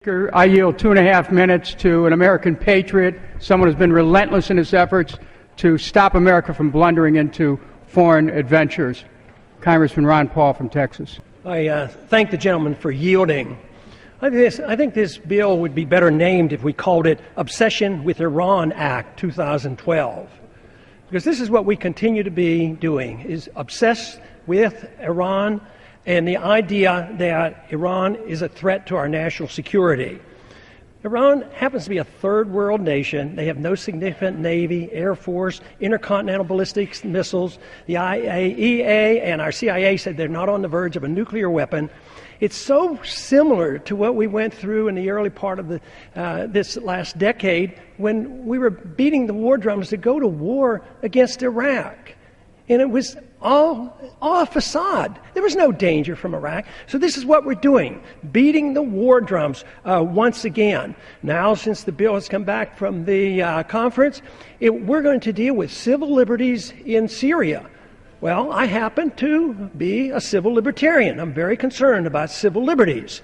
I yield 2.5 minutes to an American patriot, someone who's been relentless in his efforts to stop America from blundering into foreign adventures. Congressman Ron Paul from Texas. I thank the gentleman for yielding. I think this bill would be better named if we called it Obsession with Iran Act 2012. Because this is what we continue to be doing, is obsessed with Iran and the idea that Iran is a threat to our national security. Iran happens to be a third world nation. They have no significant Navy, Air Force, intercontinental ballistic missiles. The IAEA and our CIA said they're not on the verge of a nuclear weapon. It's so similar to what we went through in the early part of this last decade when we were beating the war drums to go to war against Iraq. And it was all a facade. There was no danger from Iraq. So this is what we're doing, beating the war drums once again. Now, since the bill has come back from the conference, we're going to deal with civil liberties in Syria. Well, I happen to be a civil libertarian. I'm very concerned about civil liberties.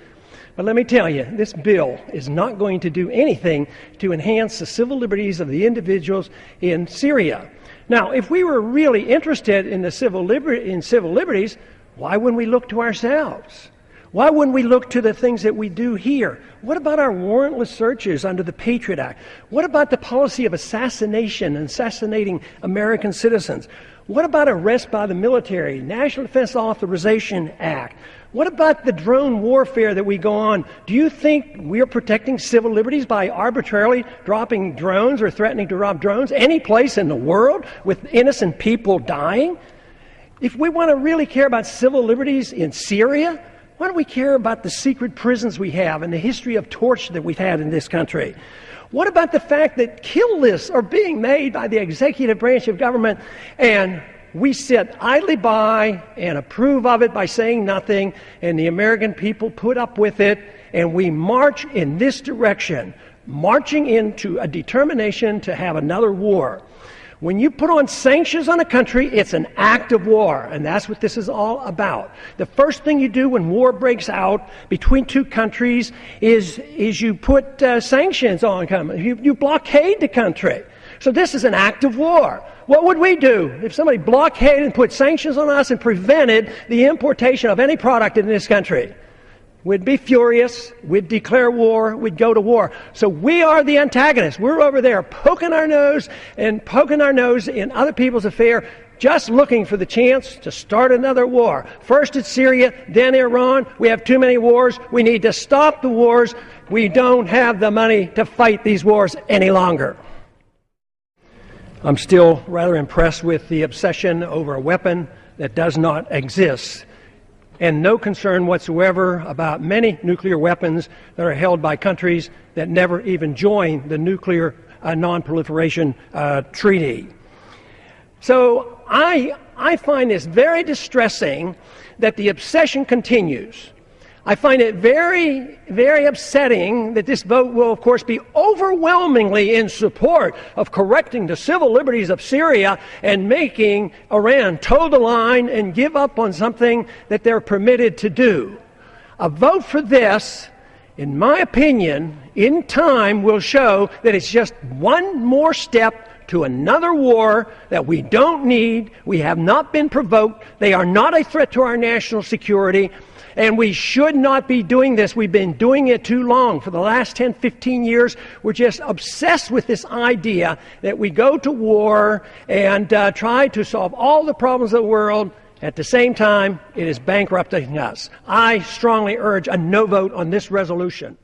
But let me tell you, this bill is not going to do anything to enhance the civil liberties of the individuals in Syria. Now, if we were really interested in civil liberties, why wouldn't we look to ourselves? Why wouldn't we look to the things that we do here? What about our warrantless searches under the Patriot Act? What about the policy of assassination and assassinating American citizens? What about arrest by the military, National Defense Authorization Act? What about the drone warfare that we go on? Do you think we're protecting civil liberties by arbitrarily dropping drones or threatening to drop drones any place in the world with innocent people dying? If we want to really care about civil liberties in Syria, why don't we care about the secret prisons we have and the history of torture that we've had in this country? What about the fact that kill lists are being made by the executive branch of government and we sit idly by and approve of it by saying nothing, and the American people put up with it, and we march in this direction, marching into a determination to have another war. When you put on sanctions on a country, it's an act of war, and that's what this is all about. The first thing you do when war breaks out between two countries is you put sanctions on them. You blockade the country. So this is an act of war. What would we do if somebody blockaded and put sanctions on us and prevented the importation of any product in this country? We'd be furious, we'd declare war, we'd go to war. So we are the antagonists. We're over there poking our nose in other people's affairs, just looking for the chance to start another war. First it's Syria, then Iran. We have too many wars. We need to stop the wars. We don't have the money to fight these wars any longer. I'm still rather impressed with the obsession over a weapon that does not exist, and no concern whatsoever about many nuclear weapons that are held by countries that never even joined the Nuclear Non-Proliferation Treaty. So I find this very distressing that the obsession continues. I find it very, very upsetting that this vote will, of course, be overwhelmingly in support of correcting the civil liberties of Syria and making Iran toe the line and give up on something that they're permitted to do. A vote for this, in my opinion, in time will show that it's just one more step to another war that we don't need. We have not been provoked. They are not a threat to our national security. And we should not be doing this. We've been doing it too long. For the last 10, 15 years, we're just obsessed with this idea that we go to war and try to solve all the problems of the world. At the same time, it is bankrupting us. I strongly urge a no vote on this resolution.